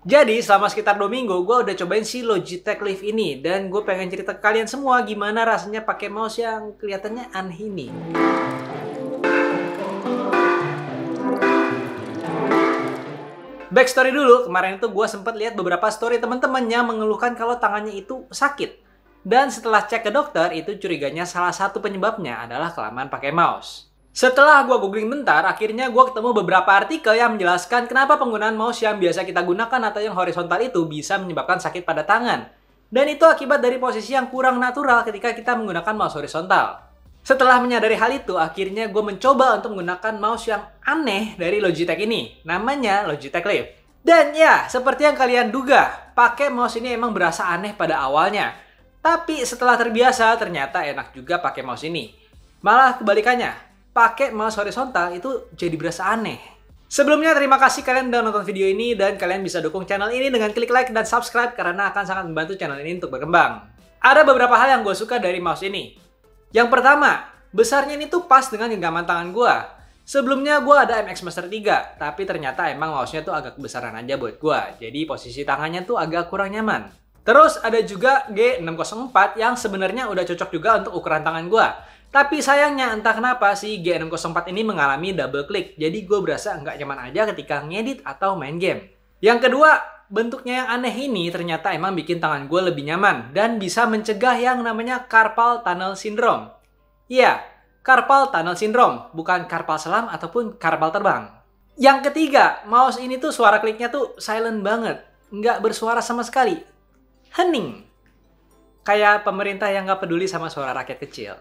Jadi selama sekitar 2 minggu gue udah cobain si Logitech Live ini. Dan gue pengen cerita ke kalian semua gimana rasanya pakai mouse yang kelihatannya aneh ini. Backstory dulu, kemarin itu gue sempat lihat beberapa story teman-teman yang mengeluhkan kalau tangannya itu sakit. Dan setelah cek ke dokter, itu curiganya salah satu penyebabnya adalah kelamaan pakai mouse. Setelah gue googling bentar, akhirnya gue ketemu beberapa artikel yang menjelaskan kenapa penggunaan mouse yang biasa kita gunakan atau yang horizontal itu bisa menyebabkan sakit pada tangan. Dan itu akibat dari posisi yang kurang natural ketika kita menggunakan mouse horizontal. Setelah menyadari hal itu, akhirnya gue mencoba untuk menggunakan mouse yang aneh dari Logitech ini. Namanya Logitech Live. Dan ya, seperti yang kalian duga, pakai mouse ini emang berasa aneh pada awalnya. Tapi setelah terbiasa, ternyata enak juga pakai mouse ini. Malah kebalikannya, pakai mouse horizontal itu jadi berasa aneh. Sebelumnya terima kasih kalian udah nonton video ini dan kalian bisa dukung channel ini dengan klik like dan subscribe karena akan sangat membantu channel ini untuk berkembang. Ada beberapa hal yang gue suka dari mouse ini. Yang pertama, besarnya ini tuh pas dengan genggaman tangan gue. Sebelumnya gue ada MX Master 3, tapi ternyata emang mouse-nya tuh agak kebesaran aja buat gue. Jadi posisi tangannya tuh agak kurang nyaman. Terus ada juga G604 yang sebenarnya udah cocok juga untuk ukuran tangan gue. Tapi sayangnya entah kenapa si G604 ini mengalami double click. Jadi gue berasa nggak nyaman aja ketika ngedit atau main game. Yang kedua, bentuknya yang aneh ini ternyata emang bikin tangan gue lebih nyaman. Dan bisa mencegah yang namanya carpal tunnel syndrome. Iya, carpal tunnel syndrome. Bukan carpal selam ataupun carpal terbang. Yang ketiga, mouse ini tuh suara kliknya tuh silent banget. Nggak bersuara sama sekali. Hening. Kayak pemerintah yang nggak peduli sama suara rakyat kecil.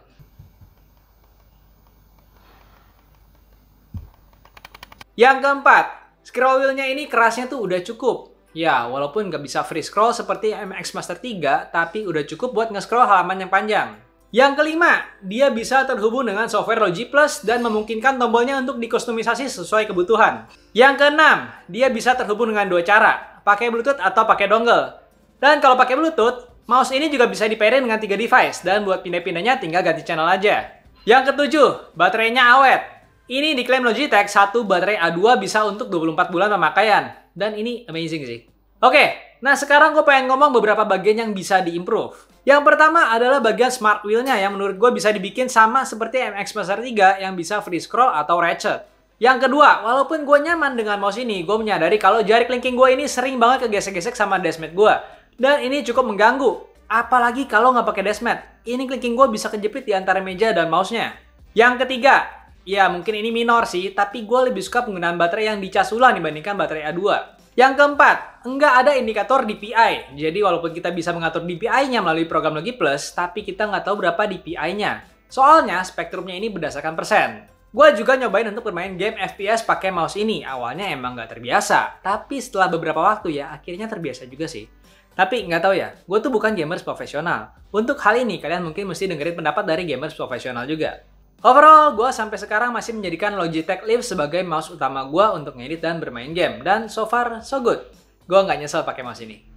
Yang keempat, scroll wheel-nya ini kerasnya tuh udah cukup. Ya, walaupun nggak bisa free scroll seperti MX Master 3, tapi udah cukup buat nge-scroll halaman yang panjang. Yang kelima, dia bisa terhubung dengan software Logi Plus dan memungkinkan tombolnya untuk dikustomisasi sesuai kebutuhan. Yang keenam, dia bisa terhubung dengan dua cara, pakai Bluetooth atau pakai dongle. Dan kalau pakai Bluetooth, mouse ini juga bisa di-pairing dengan 3 device dan buat pindah-pindahnya tinggal ganti channel aja. Yang ketujuh, baterainya awet. Ini diklaim Logitech, satu baterai A2 bisa untuk 24 bulan pemakaian. Dan ini amazing sih. Oke, nah sekarang gue pengen ngomong beberapa bagian yang bisa diimprove. Yang pertama adalah bagian smart wheel-nya yang menurut gue bisa dibikin sama seperti MX Master 3 yang bisa free scroll atau ratchet. Yang kedua, walaupun gue nyaman dengan mouse ini, gue menyadari kalau jari kelingking gue ini sering banget kegesek-gesek sama deskmate gue. Dan ini cukup mengganggu. Apalagi kalau nggak pakai deskmate. Ini kelingking gue bisa kejepit di antara meja dan mouse-nya. Yang ketiga, ya mungkin ini minor sih, tapi gue lebih suka penggunaan baterai yang dicas ulang dibandingkan baterai A2. Yang keempat, nggak ada indikator DPI. Jadi walaupun kita bisa mengatur DPI-nya melalui program Logi Plus, tapi kita nggak tahu berapa DPI-nya. Soalnya spektrumnya ini berdasarkan persen. Gue juga nyobain untuk bermain game FPS pakai mouse ini. Awalnya emang nggak terbiasa, tapi setelah beberapa waktu ya akhirnya terbiasa juga sih. Tapi nggak tahu ya, gue tuh bukan gamers profesional. Untuk hal ini kalian mungkin mesti dengerin pendapat dari gamers profesional juga. Overall, gue sampai sekarang masih menjadikan Logitech Live sebagai mouse utama gue untuk ngedit dan bermain game. Dan so far, so good. Gue nggak nyesel pakai mouse ini.